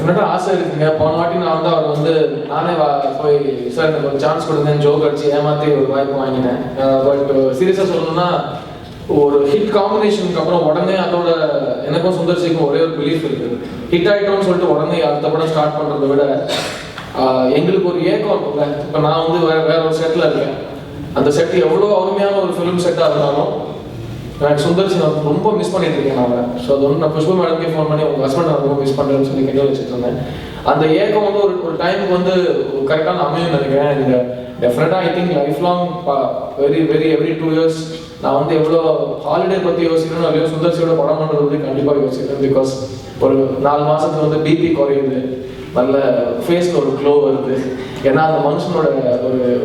டெஃபினட்டாக ஆசை இருக்குங்க. போன வாட்டி நான் வந்து அவர் வந்து நானே போய் சார் எனக்கு ஒரு சான்ஸ் கொடுங்கன்னு ஜோக் அடிச்சு ஏமாற்றி ஒரு வாய்ப்பு வாங்கினேன். பட் சீரியஸாக சொல்லணும்னா ஒரு ஹிட் காம்பினேஷனுக்கு அப்புறம் உடனே அதோட எனக்கும் சுந்தர்சிக்கும் ஒரே ஒரு பிலீஃப் இருக்குது. ஹிட் ஆகிட்டோம்னு சொல்லிட்டு உடனே அடுத்த படம் ஸ்டார்ட் பண்ணுறதை விட எங்களுக்கு ஒரு ஏக்கம் இருக்கும்ல. இப்போ நான் வந்து வேற ஒரு செட்டில் இருக்கேன். அந்த செட் எவ்வளோ அருமையான ஒரு ஃபிலிம் செட்டாக இருந்தாலும் எனக்கு சுந்தர்சி நான் ரொம்ப மிஸ் பண்ணிட்டு இருக்கேன் நான். ஸோ அது வந்து நான் புஷ்பா மேடம்கே ஃபோன் பண்ணி உங்கள் ஹஸ்பண்ட் நான் ரொம்ப மிஸ் பண்ணுறேன்னு சொல்லி கேட்டு வச்சுட்டு இருந்தேன். அந்த ஏக்கம் வந்து ஒரு டைமுக்கு வந்து கரெக்டான அமையும் நினைக்கிறேன். இந்த டெஃபினட்டாக I think life long every 2 years நான் வந்து எவ்வளோ ஹாலிடே பற்றி யோசிக்கிறேன்னு நிறைய சுந்தர்சியோட படம் பண்ணுறது வந்து கண்டிப்பாக யோசிக்கிறேன். பிகாஸ் ஒரு 4 மாதத்துக்கு வந்து பிபி குறையுது, நல்ல ஃபேஸில் ஒரு க்ளோ வருது. ஏன்னா அந்த மனுஷனோட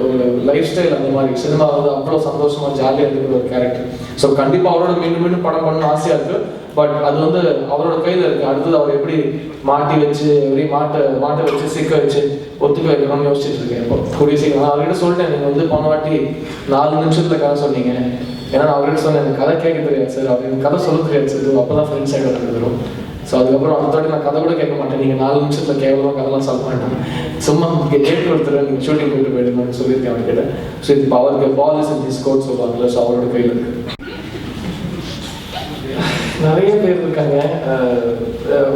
ஒரு லைஃப் ஸ்டைல் அந்த மாதிரி சினிமா வந்து அவ்வளோ சந்தோஷமாக ஜாலியாக இருக்கிற ஒரு கேரக்டர். ஸோ கண்டிப்பாக அவரோட மீண்டும் படம் பண்ணணும்னு ஆசையாக இருக்குது. பட் அது வந்து அவரோட கையில் இருக்குது. அடுத்தது அவர் எப்படி மாட்டி வச்சு மாட்டை வச்சு சிக்க வச்சு ஒத்துக்க வைக்கணும்னு யோசிச்சுட்டு இருக்கேன். இப்போ கூடிய சீக்கிரம் நான் அவர்கிட்ட சொல்லிட்டேன், நீங்கள் வந்து போன வாட்டி 4 நிமிஷத்தில் கதை சொன்னீங்க. ஏன்னா நான் அவர்கிட்ட சொன்னேன் எனக்கு கதை கேட்க தெரியாது சார், அவர் எனக்கு கதை சொல்ல தெரியாது சார், அப்போ தான் ஃப்ரெண்ட்ஸ் ஆகிட்டு வரும். ஸோ அதுக்கப்புறம் அடுத்த நான் கதை கூட கேட்க மாட்டேன், நீங்கள் 4 நிமிஷத்தில் கேவலமாக கதைலாம் சொல்ல மாட்டேன், சும்மா கேட்டு கொடுத்துருவேன், நீங்கள் ஷூட்டிங் போயிட்டு போயிடுங்கன்னு சொல்லியிருக்கேன் அவர்கிட்ட. ஸோ இப்போ அவருக்கு ball is in this code சொல்லுவாங்கல்ல, ஸோ அவரோட கையில் இருக்கு. நிறைய பேர் இருக்காங்க.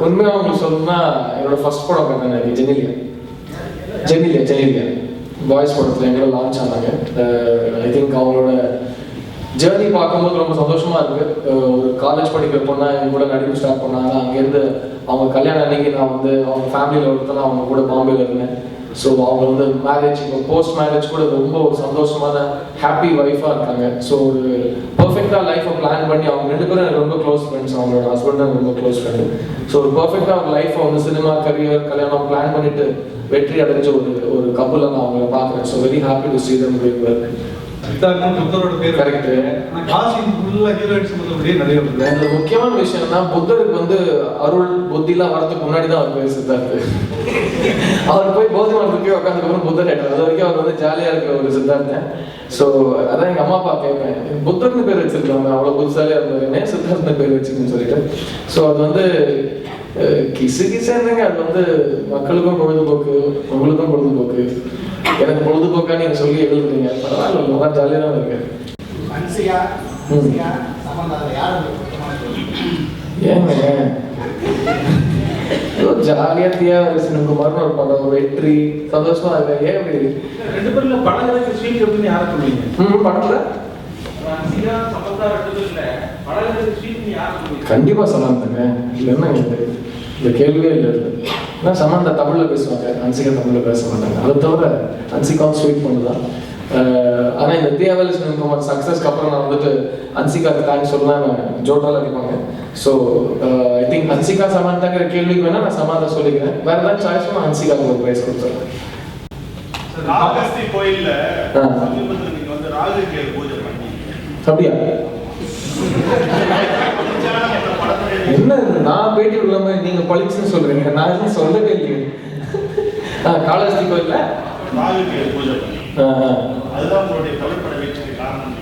உண்மையாக அவங்களுக்கு சொல்லணும்னா என்னோட ஃபர்ஸ்ட் படம் கண்டாங்க ஜெனிலியா பாய்ஸ் படத்தில் எங்களோட லான்ச் ஆனாங்க. ஐ திங்க் அவங்களோட ஜேர்னி பார்க்கும்போது ரொம்ப சந்தோஷமா இருக்கு. ஒரு காலேஜ் படிக்கிற பொண்ணா எங்க கூட நடிப்பு ஸ்டார்ட் பண்ணாங்க. அங்கேருந்து அவங்க கல்யாணம் அன்னைக்கு நான் வந்து அவங்க ஃபேமிலியில் ஒருத்தனா அவங்க கூட பாம்பேல இருந்தேன். ஸோ அவங்க வந்து மேரேஜ் இப்போ போஸ்ட் மேரேஜ் கூட ரொம்ப ஒரு சந்தோஷமான ஹாப்பி ஒய்ஃபாக இருக்காங்க. ஸோ ஒரு பர்ஃபெக்டாக லைஃப்பை பிளான் பண்ணி அவங்க 2 பேரும் எனக்கு ரொம்ப க்ளோஸ் ஃப்ரெண்ட்ஸ். அவங்களோட ஹஸ்பண்ட் எனக்கு ரொம்ப க்ளோஸ் ஃப்ரெண்டு. ஸோ ஒரு பர்ஃபெக்டாக ஒரு லைஃப்பை வந்து சினிமா கரியர் கல்யாணம் பிளான் பண்ணிட்டு வெற்றி அடைஞ்ச ஒரு கப்புல நான் அவங்கள பார்க்குறேன். So very happy to see them doing well. முக்கியமான விஷயம்னா புத்தருக்கு வந்து அருள் புத்திலாம் வரதுக்கு முன்னாடி தான் அவர் பேர் சித்தார்த்து. அவர் போய் போதி மரத்துக்கே உட்காந்துக்கப்புறம் புத்தர் ஆயிட்டார். அது வரைக்கும் அவர் வந்து ஜாலியா இருக்கிற ஒரு சித்தார்த்தன். ஸோ அதான் எங்க அம்மா அப்பா கேட்பேன், புத்தர்னு பேர் வச்சிருக்காங்க, அவ்வளவு புத்திசாலியா இருந்தாரு, சித்தார்த்தன் பேர் வச்சுக்கணும்னு சொல்லிட்டு. ஸோ அது வந்து கிசுகிசுங்க, அது வந்து மக்களுக்கும் பொழுதுபோக்கு, உங்களுக்கும் பொழுதுபோக்கு. எனக்கு பொழுதுபோக்கா நீங்க சொல்லி எழுதுறீங்க, பரவாயில்ல, நல்லா ஜாலியா தான் இருக்கு. ஏங்க ஜாலியா தியா சிவகுமார்னு ஒரு படம், ஒரு வெற்றி சந்தோஷமா இருக்கு. ஏன் அப்படி 2 பேர்ல படங்களுக்கு ஸ்வீட் எப்படின்னு யாரை சொல்லுவீங்க? படத்துல கண்டிப்பா சமந்தாங்க. இல்லைன்னா இந்த கேள்வியே இல்லை. ஏன்னா சமந்தா தமிழ்ல பேசுவாங்க, அன்சிகா தமிழ்ல பேச மாட்டாங்க. அதை தவிர அன்சிகாவும் ஸ்வீட் பண்ணுதான். ஆனா இந்த தியாவலி சிவகுமார் சக்சஸ்க்கு அப்புறம் நான் வந்துட்டு அன்சிகாக்கு தேங்க்ஸ் சொல்லலாம் ஜோட்டால அடிப்பாங்க. ஸோ ஐ திங்க் அன்சிகா சமந்தாங்கிற கேள்விக்கு வேணா நான் சமந்தா சொல்லிக்கிறேன். வேற ஏதாவது சாய்ஸ் நான் அன்சிகாவுக்கு ஒரு பிரைஸ் கொடுத்துறேன். கோயில்ல நீங்க வந்து ராகுகேது பூஜை பண்ணி அப்படியா? என்ன நான் பேட்டி விடாம நீங்க பளிச்சுன்னு சொல்றீங்க, நான் எதுவும் சொல்லவே இல்லையே. காளஹஸ்தி கோயில்ல ராகுகேது பூஜை பண்ணி அதுதான் உங்களுடைய கவலைப்பட வைக்க காரணம்.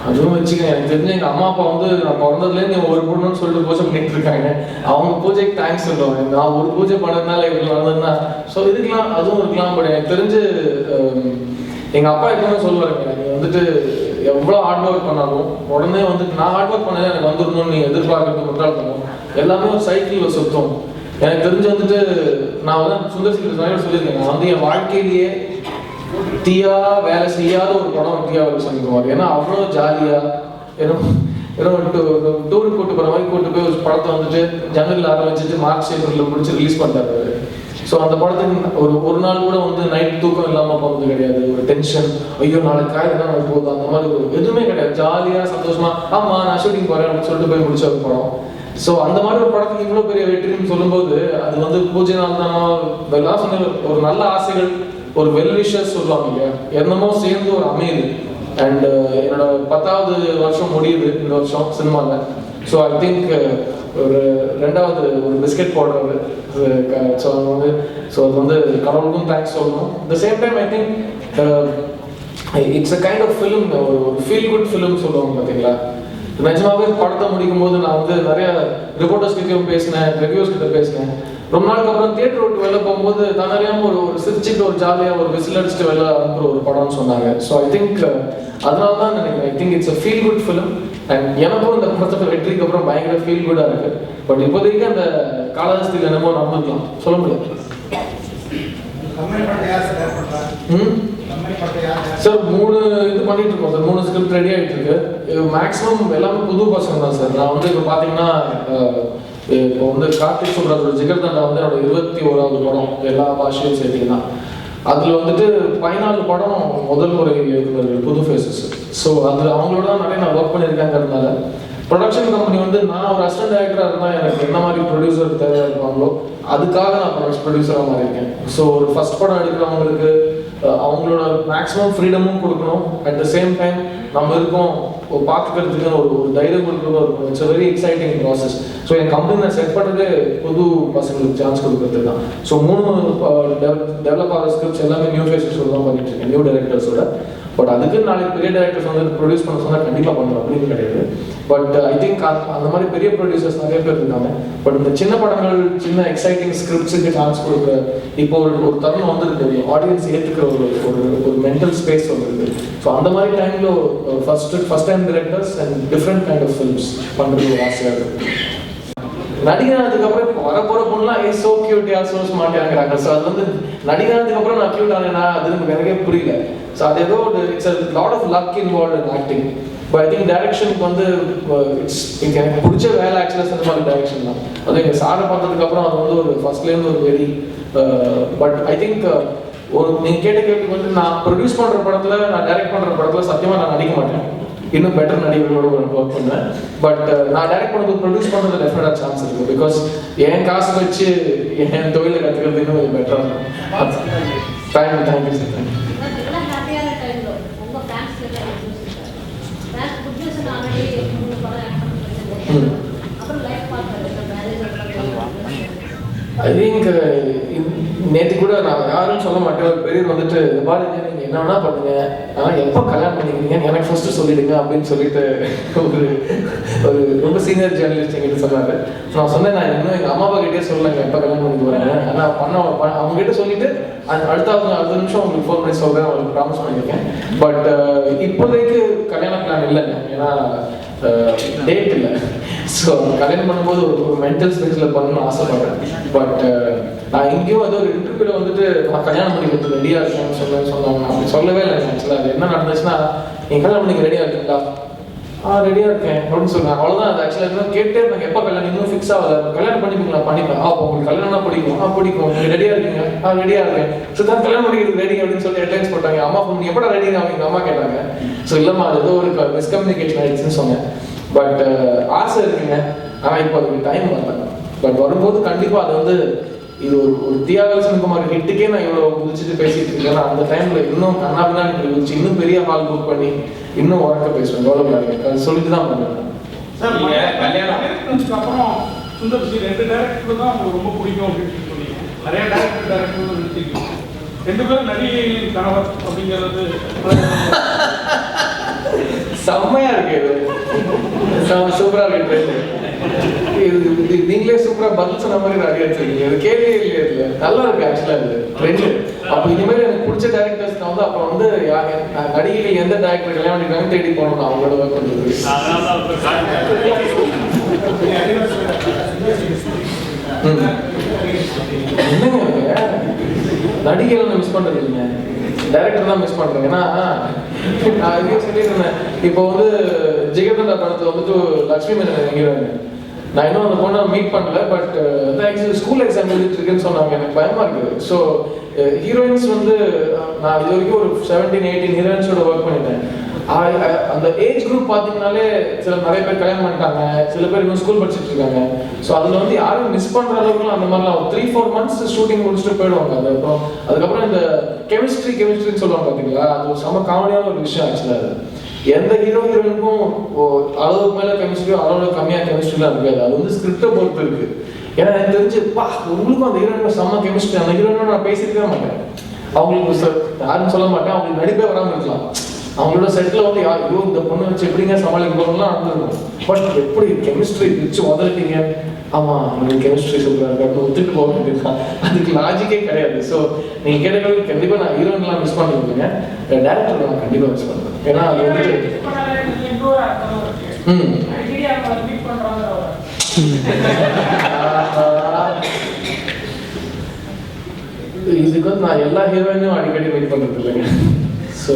அதுவும் வச்சுக்கேன். எனக்கு தெரிஞ்ச எங்க அம்மா அப்பா வந்து நான் பிறந்ததுலேருந்து ஒரு பொண்ணுன்னு சொல்லிட்டு பூஜை பண்ணிட்டு இருக்காங்க. அவங்க பூஜைக்கு தேங்க்ஸ் சொல்லுவாங்க. நான் ஒரு பூஜை பண்ணதுனால இவ்வளவு நடந்ததுன்னா ஸோ இதுக்கெல்லாம் அதுவும் இருக்கலாம். பட் எனக்கு தெரிஞ்சு எங்க அப்பா எப்பவுமே சொல்லுவாருங்க, நீங்க வந்துட்டு எவ்வளோ ஹார்ட் ஒர்க் பண்ணாலும் உடனே வந்துட்டு நான் ஹார்ட் ஒர்க் பண்ணேன் எனக்கு வந்துடணும்னு நீங்க எதிர்பார்க்கறது முட்டாள்தனம். எல்லாமே ஒரு சைக்கிள் சுத்தம். எனக்கு தெரிஞ்சு வந்துட்டு நான் வந்து சுந்தர்சி சொல்லியிருக்கேன், நான் வந்து என் வாழ்க்கையிலேயே தீயா வேலை செய்யாத ஒரு படம் தியாவலி சிவகுமார். ஏன்னா அவ்வளோ ஜாலியா ஏன்னா டூருக்கு கூட்டு போற மாதிரி கூட்டு போய் ஒரு படத்தை வந்துட்டு ஜன்னலில் ஆரம்பிச்சுட்டு மார்ச் ஏப்ரலில் முடிச்சு ரிலீஸ் பண்ணிட்டாரு. ஸோ அந்த படத்துக்கு ஒரு நாள் கூட வந்து நைட் தூக்கம் இல்லாமல் போனது கிடையாது. ஒரு டென்ஷன், ஐயோ நாளைக்கு காய்கறி தான் போகுது, அந்த மாதிரி ஒரு எதுவுமே கிடையாது. ஜாலியா சந்தோஷமா ஆமா நான் ஷூட்டிங் போறேன் அப்படின்னு சொல்லிட்டு போய் முடிச்ச ஒரு படம். ஸோ அந்த மாதிரி ஒரு படத்துக்கு இவ்வளோ பெரிய வெற்றின்னு சொல்லும்போது அது வந்து பூஜை நாள் தானோ எல்லாம் சொன்ன ஒரு நல்ல ஆசைகள், ஒரு வெல்விஷர்ஸ் சொல்லுவாங்க இல்லையா, என்னமோ சேர்ந்து ஒரு அமையுது. அண்ட் என்னோட 10வது வருஷம் முடியுது இந்த வருஷம் சினிமாவில். ஸோ ஐ திங்க் ஒரு 2வது ஒரு பிஸ்கெட் போடுறது. ஸோ அது வந்து கடவுளுக்கும் தேங்க்ஸ் சொல்லணும். The same time I think it's a kind of film, ஒரு ஃபீல் குட் ஃபிலிம் சொல்லுவாங்க பார்த்தீங்களா. நிஜமாவே படத்தை முடிக்கும் போது நான் வந்து நிறைய ரிப்போர்ட்டர்ஸ் கிட்டயும் பேசினேன், ரிவ்யூஸ் கிட்ட பேசினேன். ரொம்ப நாளுக்கு அப்புறம் தியேட்டர் விட்டு வெளில போகும்போது தன்னறியாம ஒரு சிரிச்சுட்டு ஒரு ஜாலியாக ஒரு விசில் அடிச்சுட்டு வெளில அனுப்புற ஒரு படம்னு சொன்னாங்க. ஸோ ஐ திங்க் அதனால தான் நினைக்கிறேன். ஐ think it's a feel good film. And எனக்கும் இந்த படத்தோட வெற்றிக்கு அப்புறம் பயங்கர ஃபீல் குட்டாக இருக்கு. பட் இப்போதைக்கு அந்த காலாவஸ்தியில் என்னமோ நடந்துக்கலாம் சொல்ல முடியாது. சார் 3 இது பண்ணிட்டு இருக்கோம் சார். 3 ஸ்கிரிப்ட் ரெடி ஆகிட்டு இருக்கு. மேக்ஸிமம் எல்லாமே புது பசங்க தான் சார். நான் வந்து இப்போ பார்த்தீங்கன்னா இப்போ வந்து கார்த்திக் சுப்ராஜோட ஜிகர்தண்டா வந்து என்னோட 21வது படம் எல்லா பாஷையும் சேர்த்தீங்கன்னா. அதில் வந்துட்டு 14 படம் முதல் முறை இயக்குனர்கள் புது ஃபேஸஸ். ஸோ அதில் அவங்களோட தான் நிறைய நான் ஒர்க் பண்ணியிருக்கேங்கிறதுனால ப்ரொடக்ஷன் கம்பெனி வந்து நான் ஒரு அசிஸ்டன்ட் டைரக்டராக இருந்தால் எனக்கு என்ன மாதிரி ப்ரொடியூசர் தேவை இருப்பாங்களோ அதுக்காக நான் ப்ரொடியூசராக மாதிரி இருக்கேன். ஸோ ஒரு ஃபர்ஸ்ட் படம் எடுக்கிறவங்களுக்கு அவங்களோட மேக்ஸிமம் ஃப்ரீடமும் கொடுக்கணும். அட் த சேம் டைம் நம்ம இருக்கோம் பார்த்துக்கிறதுக்கு ஒரு தைரியம் கொடுக்கறதும் இருக்கும். It's a very exciting process. So N company நான் செட் பண்ணதே புது பசங்களுக்கு சான்ஸ் கொடுக்கறது தான். ஸோ 3 டெவலப் ஆகிற ஸ்கிரிப்ட்ஸ் எல்லாமே நியூ ஃபேஸஸோட தான் பண்ணிட்டு இருக்கேன், நியூ டைரக்டர்ஸோட. பட் அதுக்கு நாளைக்கு பெரிய டைரக்டர்ஸ் வந்து ப்ரொடியூஸ் பண்ண சொன்னால் கண்டிப்பாக பண்ணுறோம் அப்படின்னு கிடையாது. பட் ஐ திங்க் அந்த மாதிரி பெரிய ப்ரொடியூசர்ஸ் நிறைய பேர் இருக்காங்க. பட் இந்த சின்ன படங்கள் சின்ன எக்ஸைட்டிங் ஸ்கிரிப்ட்ஸுக்கு சான்ஸ் கொடுக்குற இப்போ ஒரு தருணம் வந்துருக்கு. ஆடியன்ஸ் ஏற்றுக்கிற ஒரு மென்டல் ஸ்பேஸ் வந்துருக்கு. ஸோ அந்த மாதிரி டைமில் first time directors and different kind of films பண்ணுறது ஒரு ஆசையாக இருக்குது. நடிகனதுக்கு அப்புறம் இப்போ வரப்போற பொண்ணுலாம் so cute yeah so smart ஆகிறாங்க. ஸோ அது வந்து நடிகனதுக்கு அப்புறம் நான் கியூட் ஆனேனா அது எனக்கே புரியல. ஸோ அது ஏதோ ஒரு it's a lot of luck involve in acting. But I think டைரக்ஷனுக்கு வந்து எனக்கு பிடிச்ச வேலை ஆக்சுவலாக சினிமா டைரக்ஷன் தான். அது எங்கள் சாரை பார்த்ததுக்கு அப்புறம் அது வந்து ஒரு ஃபர்ஸ்ட்லேருந்து ஒரு வெரி பட் ஐ திங்க் ஒரு நீங்கள் கேட்ட கேள்விக்கு வந்து நான் ப்ரொடியூஸ் பண்ணுற படத்தில் நான் டைரக்ட் பண்ணுற படத்தில் சத்தியமாக நான் நடிக்க மாட்டேன். இன்னும் பெட்டர் நடிகர்களோட ஒர்க் பண்ணுவேன். பட் நான் டைரக்ட் பண்ணுறது ப்ரொடியூஸ் பண்ணுறது டெஃபினட்டாக சான்ஸ் இருக்குது. பிகாஸ் என் காசு வச்சு என் தொழிலை கற்றுக்கிறது இன்னும் கொஞ்சம் பெட்டராக இருக்கும். Thank you sir. Thank you. I think நேற்று கூட நான் யாரும் சொல்ல மாட்டேன். ஒரு பெரியவர் வந்துட்டு பாருங்க நீங்கள் என்ன வேணா பண்ணுங்க, ஆனால் எப்போ கல்யாணம் பண்ணிக்கிறீங்கன்னு எனக்கு ஃபர்ஸ்ட் சொல்லிடுங்க அப்படின்னு சொல்லிட்டு ஒரு ரொம்ப சீனியர் ஜேர்னலிஸ்ட் எங்கிட்ட சொன்னாரு. நான் சொன்னேன் நான் இன்னும் எங்கள் அம்மா அப்பா கிட்டே சொல்லலைங்க எப்போ கல்யாணம் பண்ணி போகிறாங்க. ஆனால் அவங்க கிட்ட சொல்லிட்டு அடுத்த நிமிஷம் உங்களுக்கு ஃபோன் பண்ணி சொல்கிறேன், அவங்களுக்கு ப்ராமிஸ் பண்ணியிருக்கேன். பட் இப்போதைக்கு கல்யாண பிளான் இல்லைங்க. ஏன்னா டேட் இல்லை. ஸோ கல்யாணம் பண்ணும்போது ஒரு மென்டல் ஸ்பேஸில் பண்ணணும்னு ஆசைப்படுறேன். பட் நான் எங்கேயும் ஏதோ ஒரு இன்டர்வியூவில் வந்துட்டு நான் கல்யாணம் பண்ணிக்கிறது ரெடியாக இருக்கேன்னு சொன்னாங்க. அப்படி சொல்லவே இல்லை. ஆக்சுவலாக அது என்ன நடந்துச்சுன்னா நீங்கள் கல்யாணம் பண்ணிக்க ரெடியாக இருக்கீங்களா? ரெடியாக இருக்கேன் அப்படின்னு சொன்னாங்க. அவ்வளோதான். அது ஆக்சுவலாக இன்னும் கேட்டே இருந்தாங்க எப்போ கல்யாணம் இன்னும் ஃபிக்ஸ் ஆகல. கல்யாணம் பண்ணிப்பீங்களா? பண்ணிப்பேன். உங்களுக்கு கல்யாணம்னா பிடிக்கும்? பிடிக்கும். நீங்கள் ரெடியாக இருக்கீங்க? ரெடியாக இருக்கேன். ஸோ தான் கல்யாணம் பண்ணிக்கிறது ரெடி அப்படின்னு சொல்லி ஹெட்லைன்ஸ் போட்டாங்க. அம்மா ஃபோன் எப்படா ரெடி அவங்க அம்மா கேட்டாங்க. ஸோ இல்லைம்மா அது ஏதோ ஒரு மிஸ்கம்யூனிகேஷன் ஆயிடுச்சுன்னு சொன்னேன். பட் ஆசை இருக்குங்க. ஆனால் இப்போ அதுக்கு டைம் வரல. பட் வரும்போது கண்டிப்பாக அது வந்து இது ஒரு தியாகராஜ சிவகுமார் ஹிட்டுக்கே நான் இவ்வளோ குதிச்சுட்டு பேசிட்டு இருக்கேன். அந்த டைம்ல இன்னும் கண்ணாபின்னா குதிச்சு இன்னும் பெரிய ஹால் புக் பண்ணி இன்னும் உறக்க பேசுவேன். டெவலப்மெண்ட் இருக்கு அது சொல்லிட்டு தான் பண்ணுவேன். சார் நீங்க கல்யாணத்துக்கு அப்புறம் சுந்தர் சி 2 டைரக்டர் தான் உங்களுக்கு ரொம்ப பிடிக்கும் அப்படின்னு சொன்னீங்க. நிறைய டைரக்டர் நடிச்சிருக்கீங்க. 2 பேரும் நடிகைகளின் கணவர் அப்படிங்கிறது செம்மையா இருக்கு. சூப்பரா இருக்கு. நீங்களே சூப்பரா பதில் சொன்ன மாதிரி நிறைய வச்சிருக்கீங்க. இது கேள்வியே இல்லையா? இல்ல நல்லா இருக்கு ஆக்சுவலா இது ட்ரெண்ட். அப்போ இனிமேல் எனக்கு பிடிச்ச டைரக்டர்ஸ் வந்து அப்புறம் வந்து நடிகைகள் எந்த டைரக்டர் கல்யாணம் பண்ணிருக்காங்க தேடி போகணும் அவங்களோட ஒர்க் பண்ணுறது. என்னங்க நடிகைகள் மிஸ் பண்றது இல்லைங்க, டைரக்டர் தான் மிஸ் பண்றேன். ஏன்னா நான் எங்கேயும் சொல்லியிருந்தேன். இப்போ வந்து ஜிகர்தண்டா படத்துல வந்துட்டு லட்சுமி மேனன் எங்கிறாங்க. நான் இன்னும் அந்த பொண்ணை மீட் பண்ணல. பட் ஆக்சுவலி ஸ்கூல் எக்ஸாம் எழுதிட்டு இருக்குன்னு சொன்னாங்க. எனக்கு பயமா இருக்குது. ஸோ ஹீரோயின்ஸ் வந்து நான் இது வரைக்கும் ஒரு 17-18 ஹீரோயின்ஸோட ஒர்க் பண்ணிட்டேன். அந்த ஏஜ் குரூப் பார்த்தீங்கன்னாலே நிறைய பேர் கல்யாணம் பண்ணிட்டாங்க, சில பேர் இன்னும் ஸ்கூல் படிச்சுட்டு இருக்காங்க. ஸோ அதில் வந்து யாரும் மிஸ் பண்ணுற அளவுக்குலாம் அந்த மாதிரிலாம் 3-4 months ஷூட்டிங் முடிச்சுட்டு போயிடுவாங்க. அதுக்கப்புறம் இந்த கெமிஸ்ட்ரின்னு சொல்லுவாங்க பார்த்தீங்களா, அது ஒரு செம காமெடியான ஒரு விஷயம் ஆக்சுவலாக. அது எந்த ஹீரோயினுக்கும் அளவுக்கு மேலே கெமிஸ்ட்ரியோ அளவுக்கு கம்மியாக கெமிஸ்ட்ரிலாம் இருக்காது. அது வந்து ஸ்கிரிப்டை பொறுத்து இருக்கு. ஏன்னா எனக்கு தெரிஞ்சு உங்களுக்கும் அந்த ஹீரோயினுக்கும் செம்ம கெமிஸ்ட்ரி. அந்த ஹீரோயினோட நான் பேசியிருக்கவே மாட்டேன். அவங்களுக்கு யாரும் சொல்ல மாட்டேன். அவங்களுக்கு நடிப்பே வராமல் இருக்கலாம். அவங்களோட செட்டில் வந்து ஐயோ இந்த பொண்ணு வச்சு எப்படிங்க சமாளிக்க போகிறோம்லாம் நடந்துருக்கும். பட் எப்படி கெமிஸ்ட்ரி வச்சு உதறிட்டீங்க, ஆமாம் உங்களுக்கு கெமிஸ்ட்ரி சூப்பராக இருக்கு அப்படின்னு ஒத்துட்டு போக வேண்டியதுதான். அதுக்கு லாஜிக்கே கிடையாது. ஸோ நீங்கள் கேட்டவங்க கண்டிப்பாக நான் ஹீரோயின்லாம் மிஸ் பண்ணிருக்கீங்க, டேரக்டர் நான் கண்டிப்பாக மிஸ் பண்ணுறேன். ஏன்னா அது வந்து இதுக்கு வந்து நான் எல்லா ஹீரோயினும் அடிக்கடி வெயிட் பண்ணுறது இல்லைங்க. ஸோ